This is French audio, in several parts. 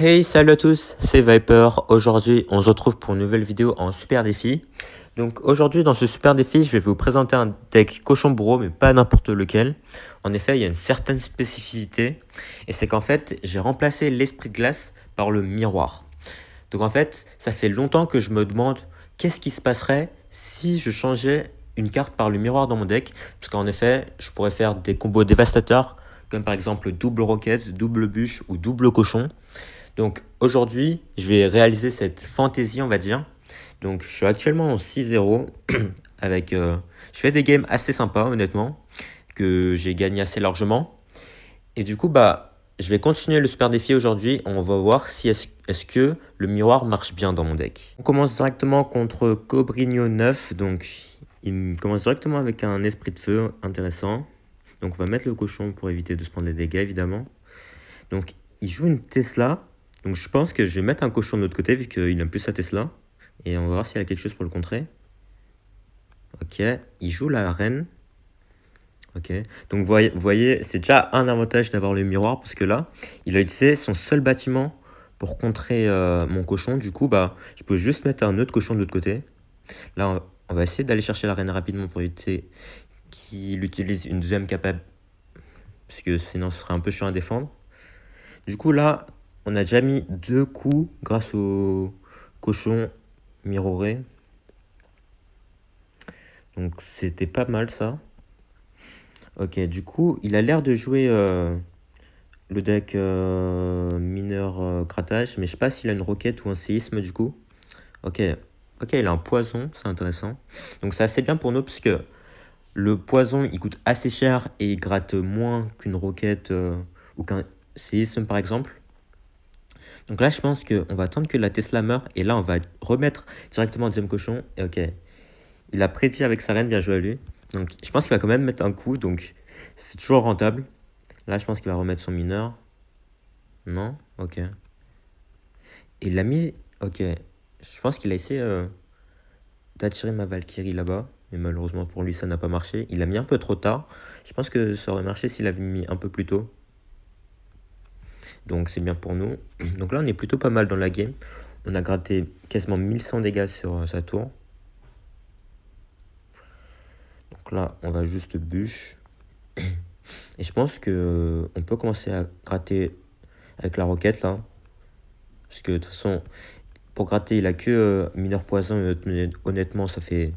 Hey, salut à tous, c'est Viper. Aujourd'hui, on se retrouve pour une nouvelle vidéo en super défi. Donc aujourd'hui, dans ce super défi, je vais vous présenter un deck cochon bourreau, mais pas n'importe lequel. En effet, il y a une certaine spécificité, et c'est qu'en fait, j'ai remplacé l'esprit de glace par le miroir. Donc en fait, ça fait longtemps que je me demande qu'est-ce qui se passerait si je changeais une carte par le miroir dans mon deck. Parce qu'en effet, je pourrais faire des combos dévastateurs, comme par exemple double roquette, double bûche ou double cochon. Donc aujourd'hui, je vais réaliser cette fantaisie, on va dire. Donc je suis actuellement en 6-0 avec je fais des games assez sympas honnêtement que j'ai gagné assez largement et du coup je vais continuer le super défi aujourd'hui. On va voir si est-ce que le miroir marche bien dans mon deck. On commence directement contre Cobrigno 9, donc il commence directement avec un esprit de feu intéressant. Donc on va mettre le cochon pour éviter de se prendre des dégâts évidemment. Donc il joue une Tesla. Donc je pense que je vais mettre un cochon de l'autre côté vu qu'il aime plus sa Tesla. Et on va voir s'il a quelque chose pour le contrer. Ok, il joue la reine. Ok, donc vous voyez c'est déjà un avantage d'avoir le miroir parce que là, il a utilisé son seul bâtiment pour contrer mon cochon. Du coup, je peux juste mettre un autre cochon de l'autre côté. Là, on va essayer d'aller chercher la reine rapidement pour éviter qu'il utilise une deuxième capable. Parce que sinon, ce serait un peu chiant à défendre. Du coup, là, on a déjà mis 2 coups grâce au cochon miroré. Donc, c'était pas mal, ça. Ok, du coup, il a l'air de jouer le deck mineur grattage. Mais je sais pas s'il a une roquette ou un séisme, du coup. Ok, il a un poison, c'est intéressant. Donc, c'est assez bien pour nous, puisque le poison, il coûte assez cher et il gratte moins qu'une roquette ou qu'un séisme, par exemple. Donc là, je pense qu'on va attendre que la Tesla meure. Et là, on va remettre directement un deuxième cochon. Et ok. Il a prédit avec sa reine, bien joué à lui. Donc je pense qu'il va quand même mettre un coup. Donc c'est toujours rentable. Là, je pense qu'il va remettre son mineur. Non? Ok. Et il l'a mis... Ok. Je pense qu'il a essayé d'attirer ma Valkyrie là-bas. Mais malheureusement pour lui, ça n'a pas marché. Il a mis un peu trop tard. Je pense que ça aurait marché s'il avait mis un peu plus tôt. Donc c'est bien pour nous. Donc là, on est plutôt pas mal dans la game. On a gratté quasiment 1100 dégâts sur sa tour. Donc là, on va juste bûche. Et je pense que on peut commencer à gratter avec la roquette là. Parce que de toute façon, pour gratter, il a que mineur poison. Et honnêtement, ça fait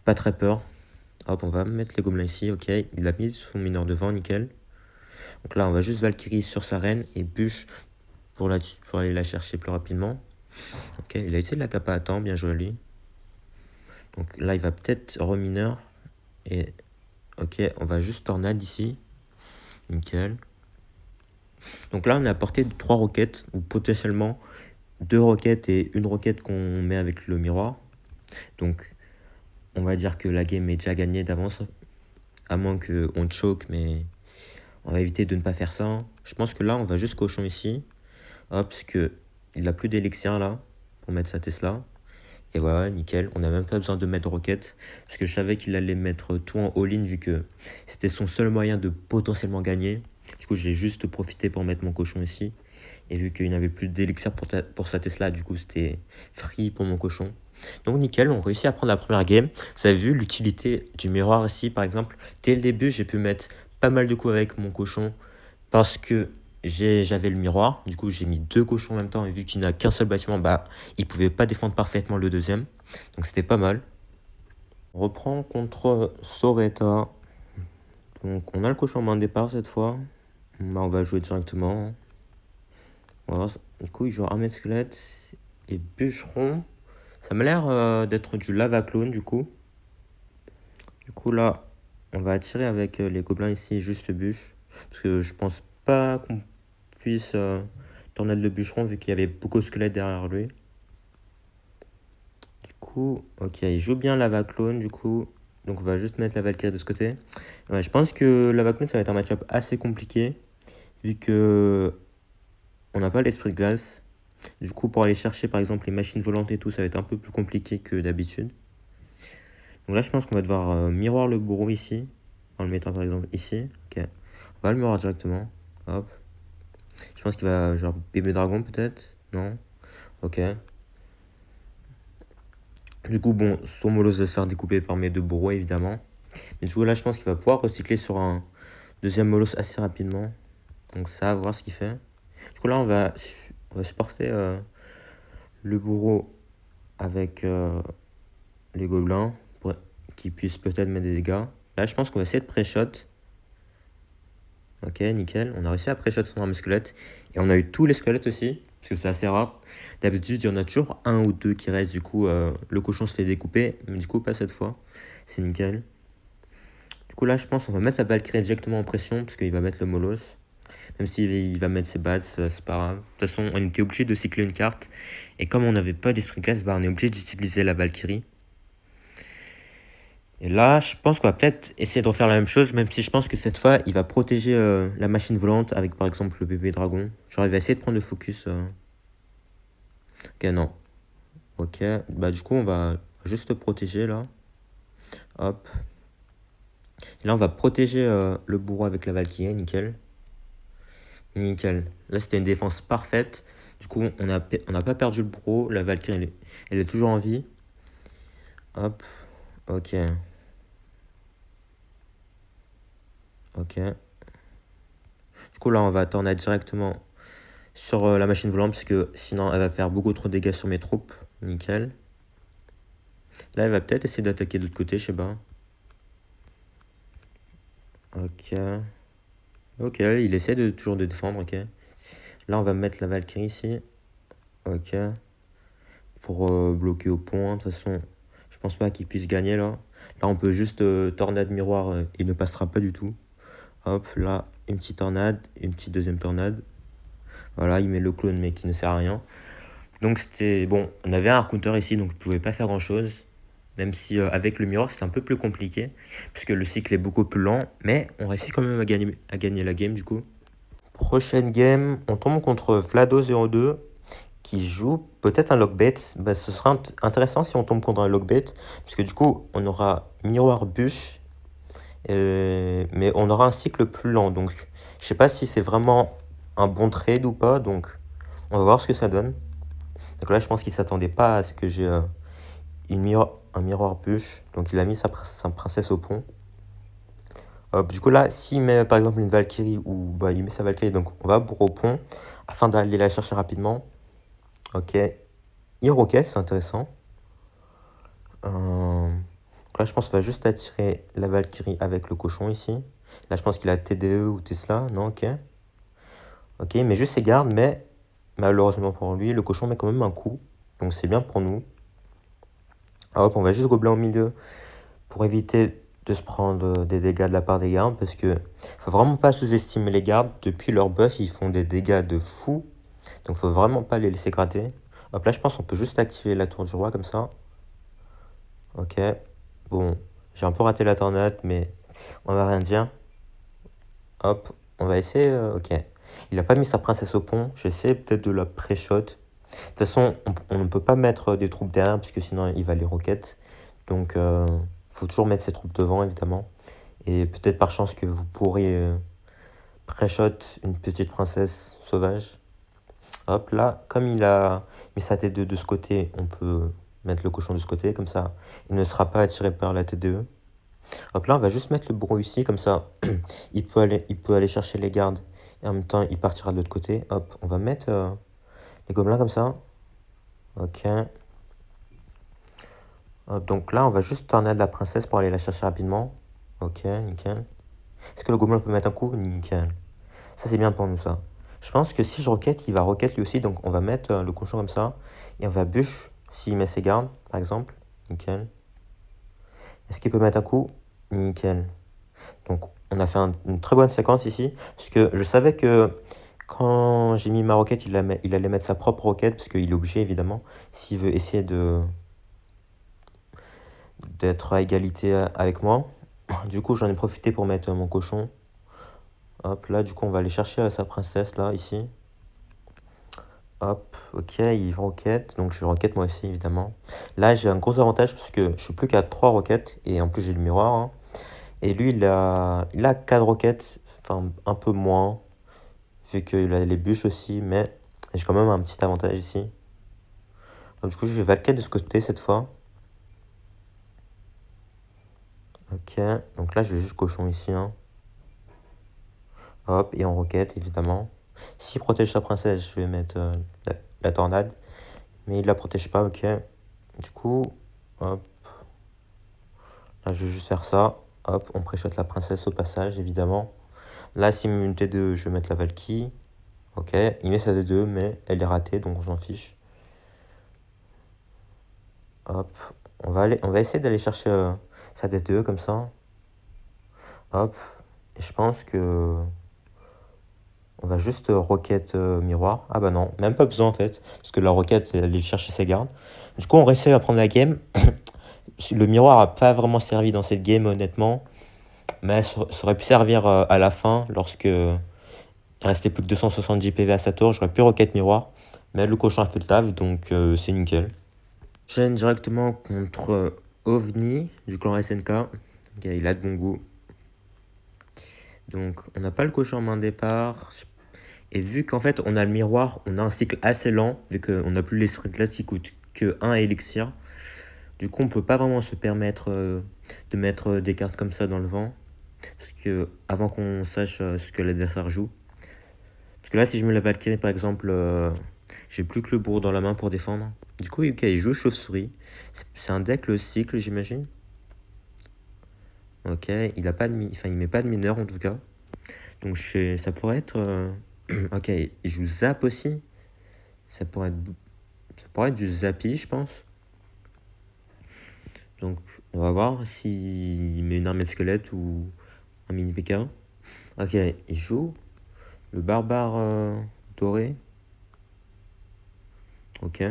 pas très peur. Hop, on va mettre les gobelins ici. Ok, il a mis son mineur devant, nickel. Donc là, on va juste Valkyrie sur sa reine et bûche pour aller la chercher plus rapidement. Ok, il a essayé de la capa à temps, bien joué à lui. Donc là, il va peut-être remineur. Et ok, on va juste tornade ici. Nickel. Donc là, on a apporté 3 roquettes, ou potentiellement 2 roquettes et une roquette qu'on met avec le miroir. Donc, on va dire que la game est déjà gagnée d'avance. À moins qu'on choke, mais on va éviter de ne pas faire ça. Je pense que là, on va juste cochon ici. Hop, parce que il a plus d'élixir là, pour mettre sa Tesla. Et voilà, nickel. On n'a même pas besoin de mettre roquette. Parce que je savais qu'il allait mettre tout en all-in, vu que c'était son seul moyen de potentiellement gagner. Du coup, j'ai juste profité pour mettre mon cochon ici. Et vu qu'il n'avait plus d'élixir pour sa Tesla, du coup, c'était free pour mon cochon. Donc, nickel, on réussit à prendre la première game. Vous avez vu l'utilité du miroir ici, par exemple. Dès le début, j'ai pu mettre pas mal de coups avec mon cochon parce que j'avais le miroir. Du coup, j'ai mis 2 cochons en même temps. Et vu qu'il n'a qu'un seul bâtiment, il pouvait pas défendre parfaitement le deuxième. Donc, c'était pas mal. On reprend contre Soreta. Donc, on a le cochon en main de départ cette fois. On va jouer directement. Voilà. Du coup, il joue armée de squelettes et bûcheron. Ça m'a l'air d'être du lava clone du coup. Du coup, là, on va attirer avec les gobelins ici juste bûche. Parce que je pense pas qu'on puisse tornade le bûcheron vu qu'il y avait beaucoup de squelettes derrière lui. Du coup, ok, il joue bien lava clone du coup. Donc, on va juste mettre la Valkyrie de ce côté. Ouais, je pense que lava clone, ça va être un match-up assez compliqué. Vu que on n'a pas l'esprit de glace. Du coup, pour aller chercher par exemple les machines volantes et tout, ça va être un peu plus compliqué que d'habitude. Donc là, je pense qu'on va devoir miroir le bourreau ici, en le mettant par exemple ici. Ok, on va le miroir directement. Hop. Je pense qu'il va genre bébé dragon peut-être. Non. Ok. Du coup, bon, son Molos va se faire découper par mes deux bourreaux, évidemment. Mais du coup, là, je pense qu'il va pouvoir recycler sur un deuxième Molos assez rapidement. Donc ça, à voir ce qu'il fait. Du coup, là, on va supporter le bourreau avec les gobelins pour qu'ils puissent peut-être mettre des dégâts. Là, je pense qu'on va essayer de pré-shot. Ok, nickel. On a réussi à pré-shot son arme squelette. Et on a eu tous les squelettes aussi, parce que c'est assez rare. D'habitude, il y en a toujours un ou deux qui restent. Du coup, le cochon se fait découper. Mais du coup, pas cette fois. C'est nickel. Du coup, là, je pense qu'on va mettre la Valkyrie directement en pression, parce qu'il va mettre le Molos. Même s'il va mettre ses bats, c'est pas grave. De toute façon, on était obligé de cycler une carte. Et comme on n'avait pas d'esprit de glace, bah, on est obligé d'utiliser la Valkyrie. Et là, je pense qu'on va peut-être essayer de refaire la même chose, même si je pense que cette fois, il va protéger la machine volante avec par exemple le bébé dragon. Genre, il va essayer de prendre le focus. Ok, non. Ok, bah du coup, on va juste protéger là. Hop. Et là, on va protéger le bourreau avec la Valkyrie, nickel. Nickel. Là, c'était une défense parfaite. Du coup, on n'a pas perdu le bourreau. La Valkyrie, elle est toujours en vie. Hop. Ok. Ok. Du coup, là, on va tornade directement sur la machine volante, parce que sinon, elle va faire beaucoup trop de dégâts sur mes troupes. Nickel. Là, elle va peut-être essayer d'attaquer de l'autre côté, je sais pas. Ok. Ok, il essaie toujours de défendre, ok. Là, on va mettre la Valkyrie ici. Ok. Pour bloquer au pont. De toute façon, je pense pas qu'il puisse gagner là. Là, on peut juste tornade miroir, il ne passera pas du tout. Hop, là, une petite tornade, une petite deuxième tornade. Voilà, il met le clone, mais qui ne sert à rien. Donc, c'était bon. On avait un counter ici, donc on pouvait pas faire grand chose. Même si avec le miroir, c'est un peu plus compliqué. Puisque le cycle est beaucoup plus lent. Mais on réussit quand même à gagner la game du coup. Prochaine game, on tombe contre Vlado02 qui joue peut-être un lockbait. Bah, ce sera intéressant si on tombe contre un lockbait. Parce que du coup, on aura miroir bûche. Mais on aura un cycle plus lent. Donc, je sais pas si c'est vraiment un bon trade ou pas. Donc, on va voir ce que ça donne. Donc là, je pense qu'il s'attendait pas à ce que j'ai un miroir bûche. Donc, il a mis sa princesse au pont. Du coup, là, s'il met par exemple une Valkyrie ou bah, il met sa Valkyrie, donc on va pour au pont afin d'aller la chercher rapidement. Ok. Il roquette, c'est intéressant. Donc là, je pense qu'il va juste attirer la Valkyrie avec le cochon ici. Là, je pense qu'il a TDE ou Tesla. Non, ok. Ok, il met juste ses gardes, mais malheureusement pour lui, le cochon met quand même un coup. Donc c'est bien pour nous. Hop, on va juste gobelin au milieu pour éviter de se prendre des dégâts de la part des gardes, parce que faut vraiment pas sous-estimer les gardes. Depuis leur buff, ils font des dégâts de fou. Donc faut vraiment pas les laisser gratter. Hop, là, je pense qu'on peut juste activer la tour du roi comme ça. Ok. Bon, j'ai un peu raté la tornade, mais on va rien dire. Hop, on va essayer. Ok. Il a pas mis sa princesse au pont. J'essaie peut-être de la pré-shot. De toute façon, on ne peut pas mettre des troupes derrière, parce que sinon il va les roquettes. Donc, faut toujours mettre ses troupes devant, évidemment. Et peut-être par chance que vous pourriez pré-shot une petite princesse sauvage. Hop, là, comme il a mis sa tête de ce côté, on peut mettre le cochon de ce côté, comme ça, il ne sera pas attiré par la tête de. Hop, là, on va juste mettre le bourreau ici, comme ça, il peut aller chercher les gardes. Et en même temps, il partira de l'autre côté. Hop, on va mettre les gobelins comme ça. Ok. Hop, donc là, on va juste tornade la princesse pour aller la chercher rapidement. Ok, nickel. Est-ce que le gobelin peut mettre un coup? Nickel. Ça, c'est bien pour nous, ça. Je pense que si je roquette, il va roquette lui aussi. Donc, on va mettre le cochon comme ça. Et on va bûche s'il met ses gardes, par exemple. Nickel. Est-ce qu'il peut mettre un coup? Nickel. Donc, on a fait une très bonne séquence ici. Parce que je savais que quand j'ai mis ma roquette, il allait mettre sa propre roquette. Parce qu'il est obligé, évidemment. S'il veut essayer d'être à égalité avec moi. Du coup, j'en ai profité pour mettre mon cochon. Hop, là, du coup, on va aller chercher sa princesse, là, ici. Hop, ok, il roquette, donc je roquette moi aussi, évidemment. Là, j'ai un gros avantage, parce que je suis plus qu'à 3 roquettes, et en plus, j'ai le miroir. Et lui, il a 4 roquettes, enfin, un peu moins. vu qu'il a les bûches aussi, mais j'ai quand même un petit avantage ici. Donc, du coup, je vais Valkyrie de ce côté cette fois. Ok, donc là, je vais juste cochon ici. Hein. Hop, et en roquette, évidemment. S'il protège sa princesse, je vais mettre la tornade. Mais il la protège pas, ok. Du coup, hop. Là, je vais juste faire ça. Hop, on pré-shot la princesse au passage, évidemment. Là, s'il met une T2, je vais mettre la Valkyrie. Ok, il met sa D2, mais elle est ratée, donc on s'en fiche. Hop, on va essayer d'aller chercher sa D2 comme ça. Hop, et je pense que on va juste roquette miroir. Ah bah non, même pas besoin en fait, parce que la roquette, c'est aller chercher ses gardes. Du coup, on réussit à prendre la game. Le miroir a pas vraiment servi dans cette game, honnêtement, mais ça aurait pu servir à la fin, lorsque il restait plus que 270 PV à sa tour. J'aurais pu roquette miroir, mais le cochon a fait le taf, donc c'est nickel. J'enchaîne directement contre OVNI du clan SNK. Ok, il a de bon goût. Donc, on n'a pas le cochon en main de départ. Et vu qu'en fait, on a le miroir, on a un cycle assez lent, vu qu'on n'a plus l'esprit de glace qui coûte que 1 élixir. Du coup, on peut pas vraiment se permettre de mettre des cartes comme ça dans le vent. Parce que, avant qu'on sache ce que l'adversaire joue. Parce que là, si je mets la Valkyrie, par exemple, j'ai plus que le bourreau dans la main pour défendre. Du coup, ok, il joue chauve-souris. C'est un deck, le cycle, j'imagine. Ok, il a pas de il met pas de mineur en tout cas. Donc ça pourrait être. Ok, il joue Zap aussi. Ça pourrait être du Zappy, je pense. Donc on va voir s'il met une armée de squelette ou un mini PK. Ok, il joue le barbare doré. Ok.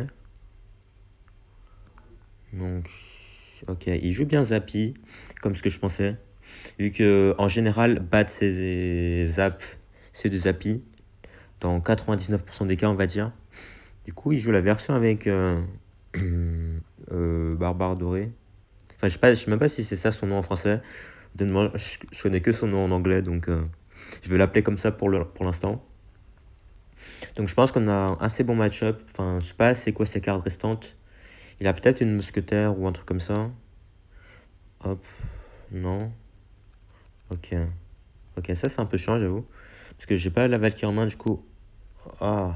Donc, ok, il joue bien Zappy, comme ce que je pensais. Vu que en général, Bat c'est Zap, c'est du Zappy. Dans 99% des cas, on va dire. Du coup, il joue la version avec Barbare Doré. Enfin, je sais même pas si c'est ça son nom en français. Je connais que son nom en anglais, donc je vais l'appeler comme ça pour l'instant. Donc je pense qu'on a un assez bon match-up. Enfin, je sais pas c'est quoi ses cartes restantes. Il a peut-être une mousquetaire ou un truc comme ça. Hop, non. Ok. Ok, ça c'est un peu chiant, j'avoue. Parce que j'ai pas la Valkyrie en main, du coup. Ah.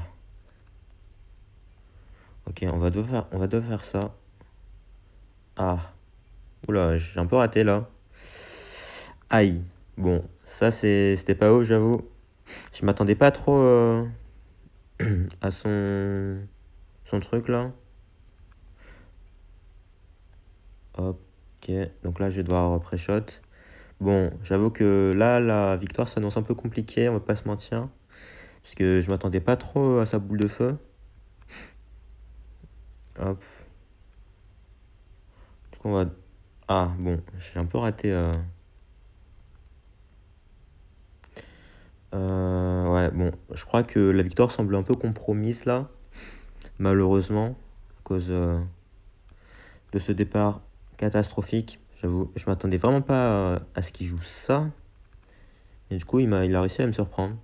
Ok, on va devoir faire ça. Ah. Oula, j'ai un peu raté là. Aïe. Bon, ça c'était pas ouf, j'avoue. Je m'attendais pas trop à son truc là. Hop, ok. Donc là, je vais devoir pré-shot. Bon, j'avoue que là, la victoire s'annonce un peu compliquée, on va pas se mentir. Parce que je m'attendais pas trop à sa boule de feu. Hop. Du coup, on va. Ah, bon, j'ai un peu raté. Ouais, bon, je crois que la victoire semble un peu compromise là, malheureusement, à cause de ce départ catastrophique. J'avoue, je m'attendais vraiment pas à ce qu'il joue ça. Et du coup, il a réussi à me surprendre.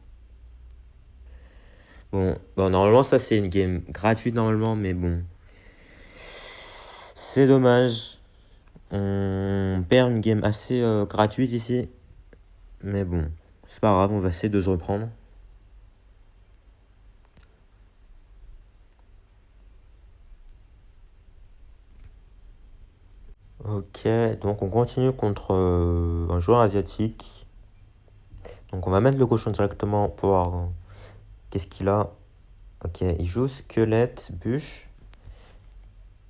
Bon, normalement, ça c'est une game gratuite normalement, mais bon. C'est dommage. On perd une game assez gratuite ici. Mais bon, c'est pas grave, on va essayer de se reprendre. Ok, donc on continue contre un joueur asiatique. Donc on va mettre le cochon directement pour voir qu'est-ce qu'il a. Ok, il joue squelette, bûche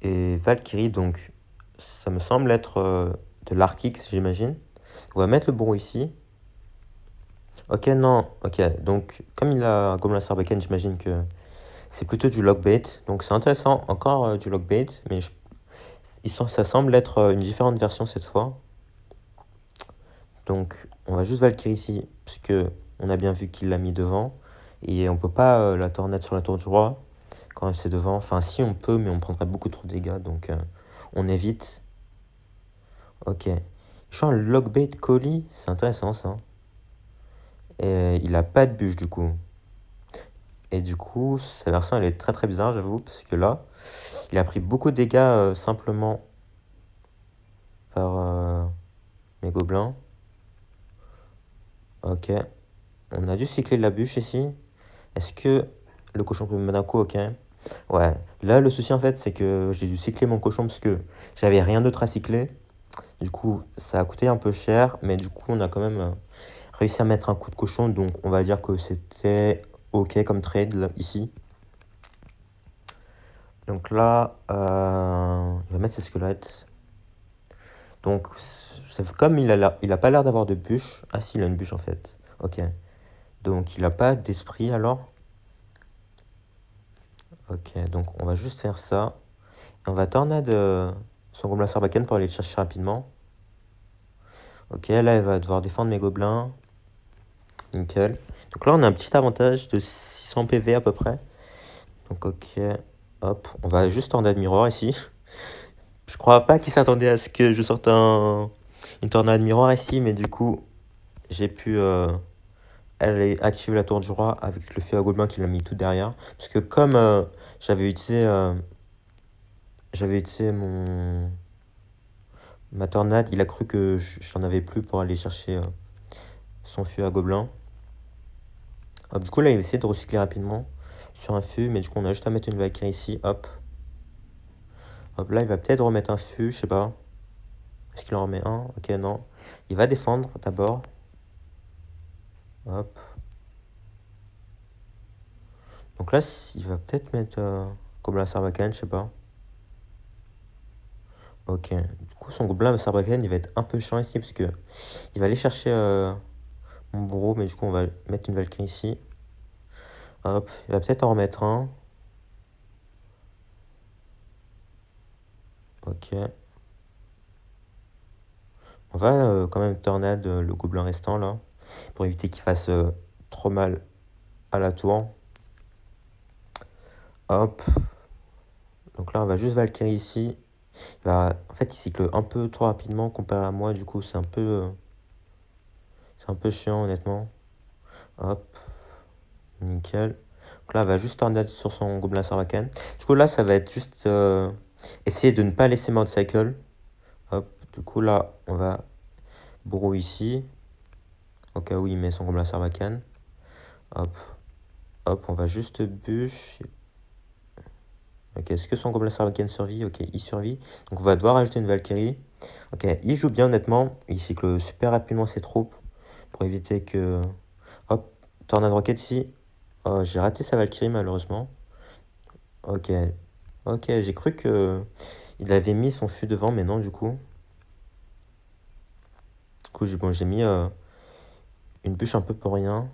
et Valkyrie. Donc ça me semble être de l'Arkix, j'imagine. On va mettre le bourreau ici. Ok, non, ok. Donc comme il a Gobelin Sarbacane, j'imagine que c'est plutôt du lockbait. Donc c'est intéressant, encore du lockbait, mais ça semble être une différente version cette fois. Donc on va juste Valkyrie ici, parce que on a bien vu qu'il l'a mis devant. Et on peut pas la tornade sur la tour du roi quand c'est devant. Enfin si on peut, mais on prendrait beaucoup trop de dégâts, donc on évite. Ok. Je suis un lockbait colis, c'est intéressant ça. Et il a pas de bûche du coup. Et du coup, sa version, elle est très très bizarre, j'avoue, parce que là, il a pris beaucoup de dégâts simplement par mes gobelins. Ok, on a dû cycler la bûche ici. Est-ce que le cochon peut me mettre un coup? Ok. Ouais, là, le souci en fait, c'est que j'ai dû cycler mon cochon parce que j'avais rien d'autre à cycler. Du coup, ça a coûté un peu cher, mais du coup, on a quand même réussi à mettre un coup de cochon, donc on va dire que c'était ok comme trade là, ici. Donc là, il va mettre ses squelettes. Donc, comme il a pas l'air d'avoir de bûche. Ah si, il a une bûche en fait. Ok. Donc, il a pas d'esprit alors. Ok, donc on va juste faire ça. Et on va tornade son gobelin sarbacane pour aller le chercher rapidement. Ok, là, il va devoir défendre mes gobelins. Nickel. Donc là, on a un petit avantage de 600 PV à peu près. Donc ok, hop, on va juste tornade miroir ici. Je crois pas qu'il s'attendait à ce que je sorte une tornade miroir ici, mais du coup, j'ai pu aller activer la tour du roi avec le feu à gobelin qui l'a mis tout derrière. Parce que comme j'avais utilisé ma tornade, il a cru que j'en avais plus pour aller chercher son feu à gobelin. Hop, du coup, là, il va essayer de recycler rapidement sur un feu, mais du coup, on a juste à mettre une Valkyrie ici, hop. Hop, là, il va peut-être remettre un feu, je sais pas. Est-ce qu'il en remet un? Ok, non. Il va défendre d'abord. Hop. Donc là, il va peut-être mettre comme la Sarbacane, je sais pas. Ok. Du coup, son gobelin Sarbacane, il va être un peu chiant ici, parce que il va aller chercher mon bourreau, mais du coup, on va mettre une Valkyrie ici. Hop. Il va peut-être en remettre un. Ok. On va quand même tornade le gobelin restant, là, pour éviter qu'il fasse trop mal à la tour. Hop. Donc là, on va juste Valkyrie ici. En fait, il cycle un peu trop rapidement comparé à moi. Du coup, c'est un peu chiant, honnêtement. Hop. Nickel. Donc là, on va juste tornade sur son gobelin sarbacane. Du coup, là, ça va être juste essayer de ne pas laisser mode cycle. Hop. Du coup, là, on va bourreau ici. Au cas où il met son gobelin sarbacane. Hop. Hop, on va juste bûche. Ok, est-ce que son gobelin sarbacane survit? Ok, il survit. Donc on va devoir ajouter une Valkyrie. Ok, il joue bien honnêtement. Il cycle super rapidement ses troupes pour éviter que... Hop, tornade rocket ici. Oh, j'ai raté sa Valkyrie malheureusement. Ok, ok, j'ai cru que il avait mis son fût devant, mais non du coup. Du coup, j'ai mis une bûche un peu pour rien.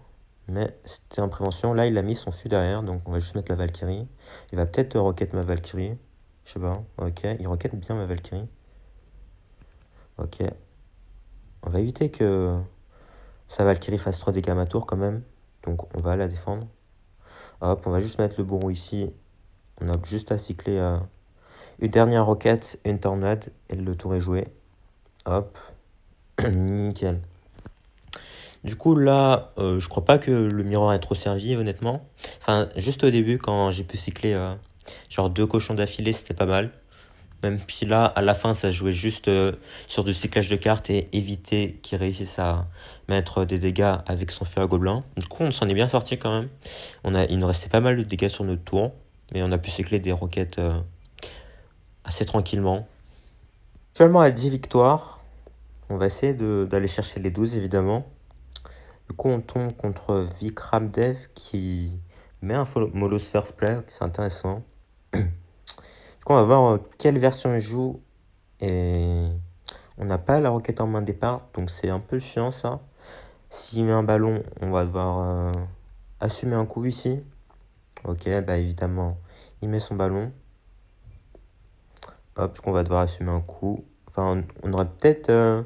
Mais c'était en prévention. Là, il a mis son fût derrière, donc on va juste mettre la Valkyrie. Il va peut-être rocket ma Valkyrie. Je sais pas. Ok, il rocket bien ma Valkyrie. Ok. On va éviter que sa Valkyrie fasse 3 dégâts à ma tour quand même. Donc on va la défendre. Hop, on va juste mettre le bourreau ici. On a juste à cycler une dernière roquette, une tornade, et le tour est joué. Hop, nickel. Du coup là, je crois pas que le miroir ait trop servi honnêtement. Enfin, juste au début quand j'ai pu cycler genre 2 cochons d'affilée, c'était pas mal. Même si là, à la fin, ça se jouait juste sur du cyclage de cartes et éviter qu'il réussisse à mettre des dégâts avec son feu à gobelin. Du coup, on s'en est bien sorti quand même. Il nous restait pas mal de dégâts sur notre tour, mais on a pu cycler des roquettes assez tranquillement. Actuellement à 10 victoires, on va essayer d'aller chercher les 12 évidemment. Du coup, on tombe contre Vikramdev qui met un Molos First Play, c'est intéressant. Du coup, on va voir quelle version il joue et on n'a pas la roquette en main départ, donc c'est un peu chiant ça. S'il met un ballon, on va devoir assumer un coup ici. Ok, bah évidemment, il met son ballon. Hop, du coup, on va devoir assumer un coup. Enfin, on aurait peut-être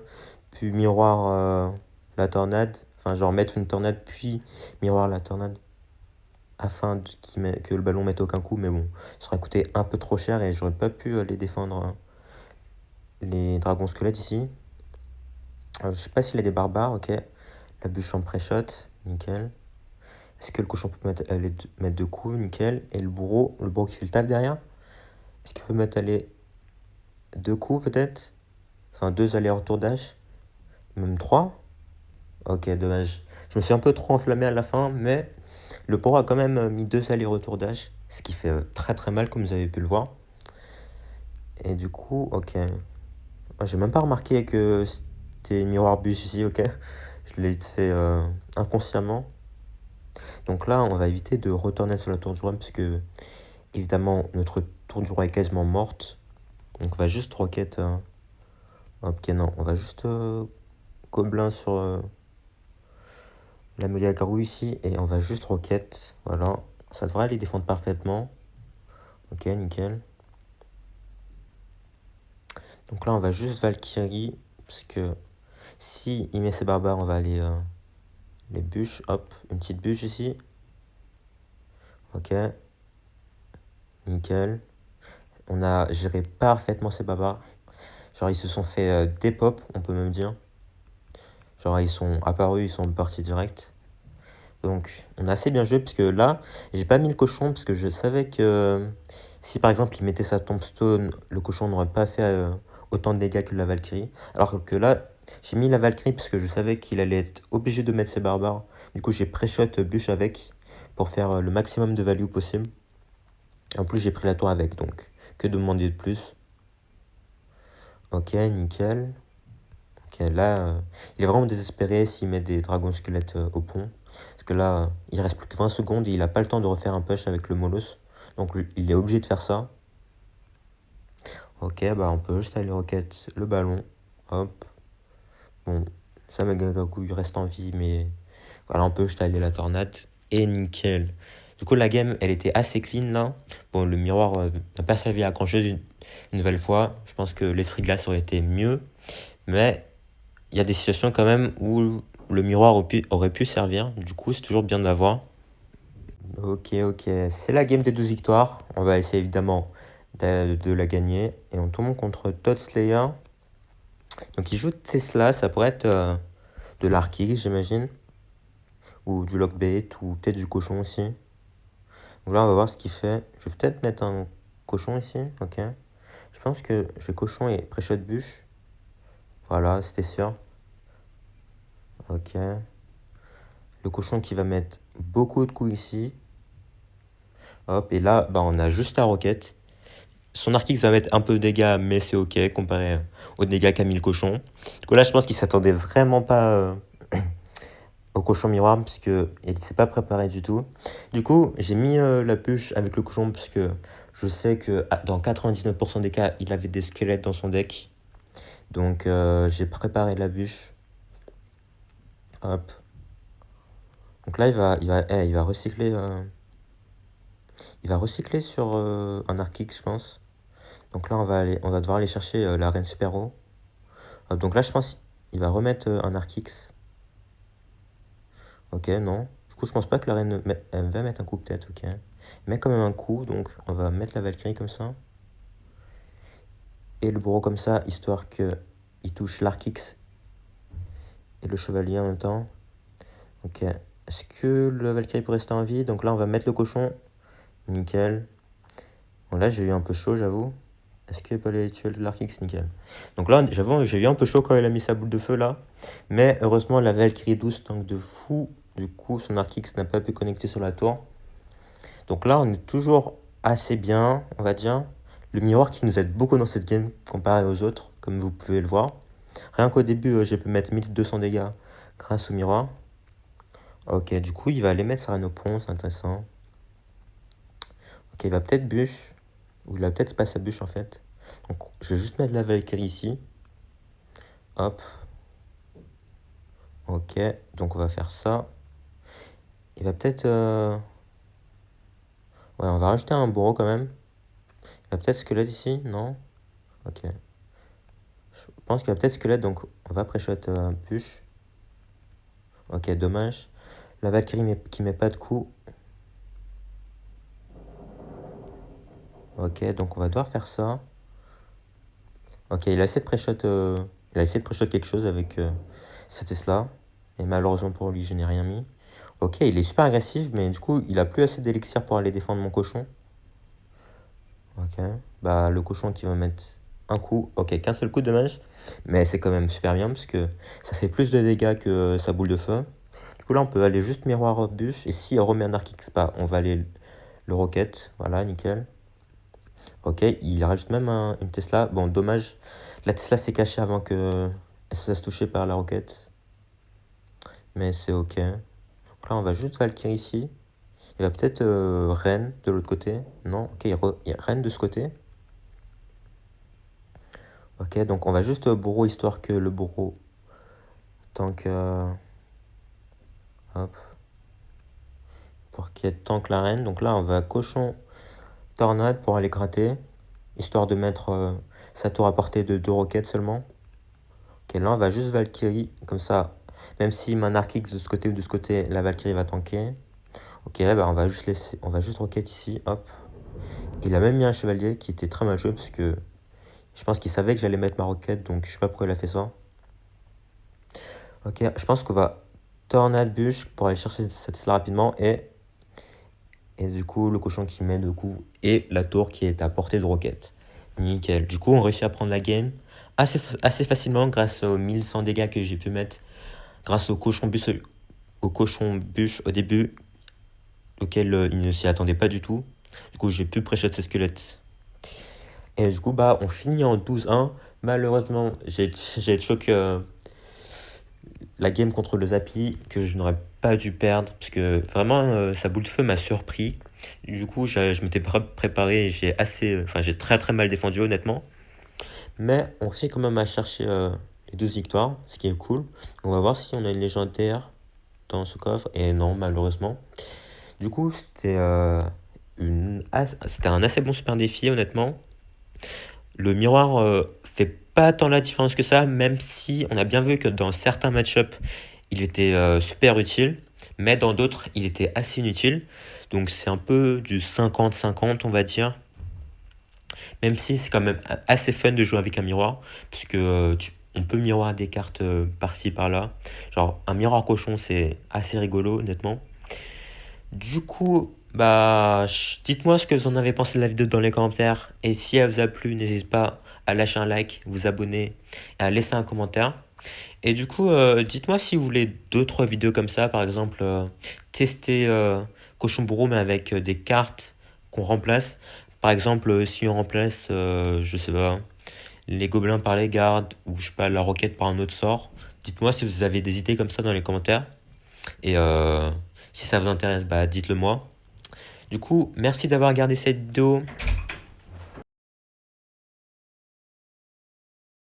pu miroir la tornade. Enfin, genre mettre une tornade puis miroir la tornade afin que le ballon mette aucun coup. Mais bon, ça aurait coûté un peu trop cher et j'aurais pas pu les défendre, hein, les dragons squelettes ici. Je sais pas s'il a des barbares, ok. La bûche en pré-shot, nickel. Est-ce que le cochon peut mettre deux coups, nickel. Et le bourreau qui fait le taf derrière, est-ce qu'il peut mettre aller deux coups peut-être? Enfin, deux allers-retours dash, même trois? Ok, dommage. Je me suis un peu trop enflammé à la fin, mais le bourreau a quand même mis deux allers-retours dash, ce qui fait très très mal comme vous avez pu le voir. Et du coup, ok. J'ai même pas remarqué que c'était miroir bûche ici, ok. Je l'ai fait inconsciemment. Donc là, on va éviter de retourner sur la tour du roi, puisque évidemment, notre tour du roi est quasiment morte. Donc on va juste roquette. Ok, non, on va juste gobelin sur la méga garou ici, et on va juste roquette. Voilà, ça devrait aller défendre parfaitement. Ok, nickel. Donc là, on va juste Valkyrie, parce que si il met ses barbares, on va aller les bûches. Hop, une petite bûche ici. Ok, nickel. On a géré parfaitement ces barbares. Genre, ils se sont fait des pop, on peut même dire. Genre, ils sont apparus, ils sont partis direct. Donc, on a assez bien joué, parce que là, j'ai pas mis le cochon, parce que je savais que si par exemple il mettait sa tombstone, le cochon n'aurait pas fait autant de dégâts que la Valkyrie. Alors que là, j'ai mis la Valkyrie, parce que je savais qu'il allait être obligé de mettre ses barbares. Du coup, j'ai pré-shot bûche avec, pour faire le maximum de value possible. Et en plus, j'ai pris la tour avec, donc que demander de plus? Ok, nickel. Ok, là, il est vraiment désespéré s'il met des dragons squelettes au pont. Parce que là, il reste plus que 20 secondes et il a pas le temps de refaire un push avec le Molos. Donc il est obligé de faire ça. Ok, bah on peut juste aller roquette le ballon. Hop. Bon, Samagagaku il reste en vie, mais voilà, on peut juste aller la tornade. Et nickel. Du coup, la game, elle était assez clean là. Bon, le miroir n'a pas servi à grand chose une nouvelle fois. Je pense que l'esprit glace aurait été mieux. Mais il y a des situations quand même où le miroir aurait pu servir. Du coup, c'est toujours bien d'avoir. Ok, ok. C'est la game des 12 victoires. On va essayer évidemment de la gagner. Et on tombe contre Todd Slayer. Donc il joue Tesla. Ça pourrait être de l'Arky, j'imagine. Ou du Lockbait. Ou peut-être du cochon aussi. Donc là, on va voir ce qu'il fait. Je vais peut-être mettre un cochon ici. Ok. Je pense que je vais cochon et pré-shot bûche. Voilà, c'était sûr. Ok. Le cochon qui va mettre beaucoup de coups ici. Hop, et là, bah, on a juste la roquette. Son Arcix va mettre un peu de dégâts, mais c'est ok comparé aux dégâts qu'a mis le cochon. Du coup, là, je pense qu'il s'attendait vraiment pas au cochon miroir, parce qu'il ne s'est pas préparé du tout. Du coup, j'ai mis la bûche avec le cochon, parce que je sais que dans 99% des cas, il avait des squelettes dans son deck. Donc, j'ai préparé la bûche. Hop. Donc là, il va recycler. Il va recycler sur un Arcix, je pense. Donc là, on va devoir aller chercher la reine Super-Héros. Donc là, je pense qu'il va remettre un Arcix. Ok, non. Du coup, je pense pas que la reine elle va mettre un coup, peut-être, ok. Elle met quand même un coup, donc on va mettre la Valkyrie comme ça. Et le bourreau comme ça, histoire que il touche l'Arcix et le chevalier en même temps. Ok. Est-ce que le Valkyrie peut rester en vie? Donc là, on va mettre le cochon. Nickel. Bon, là, j'ai eu un peu chaud, j'avoue. Est-ce qu'il peut aller tuer l'Arcix? Nickel. Donc là, j'avoue, j'ai eu un peu chaud quand il a mis sa boule de feu là. Mais heureusement, la Valkyrie douce tank de fou. Du coup, son Arcix n'a pas pu connecter sur la tour. Donc là, on est toujours assez bien, on va dire. Le miroir qui nous aide beaucoup dans cette game comparé aux autres, comme vous pouvez le voir. Rien qu'au début, j'ai pu mettre 1200 dégâts grâce au miroir. Ok, du coup, il va aller mettre sa reine au pont, c'est intéressant. Ok, il va peut-être bûche. Ou il va peut-être pas sa bûche en fait. Donc, je vais juste mettre la Valkyrie ici. Hop. Ok, donc on va faire ça. Il va peut-être... Ouais, on va rajouter un bourreau quand même. Il va peut-être squelette ici, non? Ok. Je pense qu'il va peut-être squelette, donc on va pré-shot bûche. Ok, dommage. La Valkyrie qui met pas de coup. Ok, donc on va devoir faire ça. Ok, il a essayé de pré-shot quelque chose avec sa Tesla. Et malheureusement pour lui, je n'ai rien mis. Ok, il est super agressif, mais du coup, il a plus assez d'élixir pour aller défendre mon cochon. Ok, bah le cochon qui va mettre un coup. Ok, qu'un seul coup de dommage. Mais c'est quand même super bien parce que ça fait plus de dégâts que sa boule de feu. Du coup, là, on peut aller juste miroir bûche. Et si on remet un arc X, bah, on va aller le rocket. Voilà, nickel. Ok, il rajoute même une Tesla. Bon, dommage. La Tesla s'est cachée avant que elle se fasse toucher par la roquette. Mais c'est ok. Donc là, on va juste Valkyrie ici. Il va peut-être Reine de l'autre côté. Non, ok, il y a Reine de ce côté. Ok, donc on va juste bourreau histoire que le bourreau tank. Hop. Pour qu'il y ait tank la reine. Donc là, on va cochon tornade pour aller gratter. Histoire de mettre sa tour à portée de 2 roquettes seulement. Ok, là, on va juste Valkyrie. Comme ça, même si un arc X de ce côté ou de ce côté, la Valkyrie va tanker. Ok, bah on va juste laisser. On va juste roquette ici. Hop. Il a même mis un chevalier qui était très mal joué parce que je pense qu'il savait que j'allais mettre ma roquette. Donc je sais pas pourquoi il a fait ça. Ok, je pense qu'on va tornade bûche pour aller chercher cette slot rapidement. Et du coup, le cochon qui met 2 coups. Et la tour qui est à portée de roquette. Nickel. Du coup, on réussit à prendre la game assez facilement grâce aux 1100 dégâts que j'ai pu mettre. Grâce au cochon bûche au début, auquel il ne s'y attendait pas du tout. Du coup, j'ai pu pré-shot ses squelettes. Et du coup, bah, on finit en 12-1. Malheureusement, j'ai choqué la game contre le Zappy que je n'aurais pas dû perdre. Parce que vraiment, sa boule de feu m'a surpris. Du coup, je m'étais préparé et j'ai très très mal défendu, honnêtement. Mais on réussit quand même à chercher les 12 victoires, ce qui est cool. On va voir si on a une légendaire dans ce coffre. Et non, malheureusement. Du coup, c'était un assez bon super défi, honnêtement. Le miroir fait pas tant la différence que ça, même si on a bien vu que dans certains match-up, il était super utile, mais dans d'autres, il était assez inutile. Donc c'est un peu du 50-50, on va dire. Même si c'est quand même assez fun de jouer avec un miroir, puisque on peut miroir des cartes par-ci par-là. Genre un miroir cochon, c'est assez rigolo, honnêtement. Du coup, bah, dites-moi ce que vous en avez pensé de la vidéo dans les commentaires. Et si elle vous a plu, n'hésitez pas à lâcher un like, vous abonner et à laisser un commentaire. Et du coup, dites-moi si vous voulez d'autres vidéos comme ça, par exemple, tester Cochon Bourreau, mais avec des cartes qu'on remplace. Par exemple, si on remplace, je sais pas, les gobelins par les gardes, ou je sais pas, la roquette par un autre sort. Dites-moi si vous avez des idées comme ça dans les commentaires. Et si ça vous intéresse, bah dites-le moi. Du coup, merci d'avoir regardé cette vidéo.